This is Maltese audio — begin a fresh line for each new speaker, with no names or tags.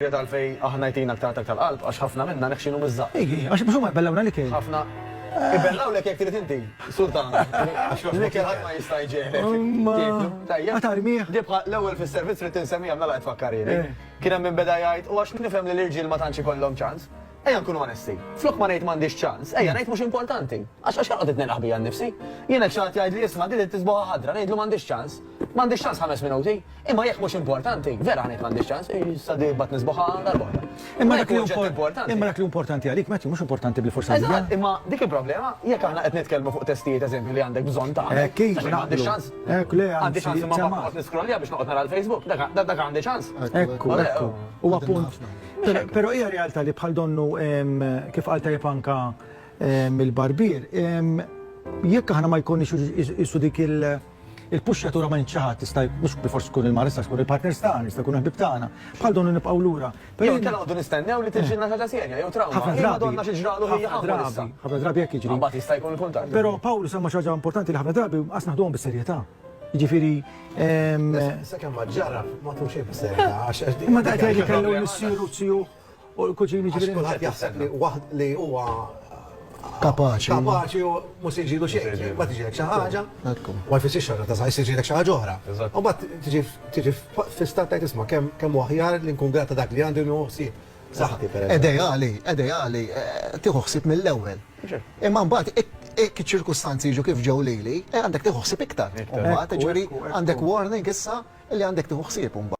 Tal-fej aħna jtina aktar tal-qalb, għax ħafna minna neħxinu mizzaq.
Għax mux ma bellawna li kien.
ħafna. Ibellaw lek jek trid inti, sultan. L-ikel ħadd ma jista' jġielek.
Għatari miħ.
Dibqa l-ewwel fis-servizz trid tinsemmija mela qed tfakkarjeni. Kien hemm min beda jgħid u għax nifhem li l-irġiel ma tantx ikollhom ċans. Ejja nkunu onesti. Flok ma ngħid m'għandix ċans, ejja ngħid mhux importanti. Għax x'qed nilħaq bija nnifsi. Jien hekk xagħat jgħid li isma' din tisbuħa ħadra, ngħidlu m'għandix ċans. M'għandix ċans 5 minuti, imma jekk mhux importanti, vera ngħid m'għandix ċans, issa dibat nisbuħa darb'oħra.
Imma dak li importanti għalik, Matthew, mhux importanti bil-forsa li.
Eżatt, imma dik il-problema, jekk aħna qed nitkellmu fuq testijiet eżempju li għandek bżonn ta'
kif
għandix ċans. Għandi ċans imma ma noqgħod niskrollja biex noqgħod nara l-Facebook, dak għandi ċans.
Ekku. U appunt. Pero hija realtà li bħal donnu kif qalta jepanka il-barbir, jekk aħna ma jkunx isu dik il-puxjatura ma nċaħat, tista' mhux bifors tkun il-marissa, tkun il-partners tagħna, tista' tkun il-ħbib tagħna. Bħal donnu nibqgħu lura.
Jew inkella noqogħdu nistennew li tiġilna ħaġa serja jew trauma.
ħafna drabi jekk jiġri.
Mbagħad jista' jkun il-kuntatt.
Però Pawlu semma xi ħaġa importanti li ħafna drabi qas naħduhom bis-serjetà. Jiġifieri
Sakemm ma ġarraf ma tux xejn bis-serjetà.
imma dak li kellu nissiru tziju u l-kuġini
Għax
ġifieri.
kulħadd jaħseb li waħd li huwa
Kapaċi.
kapaċi u mhux jiġilu xejn. Ma tiġilek xi ħaġa, ma jfissirx xi ħaġa ta' saħħ jiġilek xi ħaġa oħra. U mbagħad tiġi f'istat tajt isma' kemm aħjar li nkun grata dak li għandu ħsieb. Saħħti
Edejali, tieħu ħsieb mill-ewwel. Imma mbagħad hekk iċ-ċirkustanzi jiġu kif ġew lili, għandek tieħu ħsieb iktar. Mbagħad ġifieri għandek warning issa li għandek tieħu ħsieb mbagħad.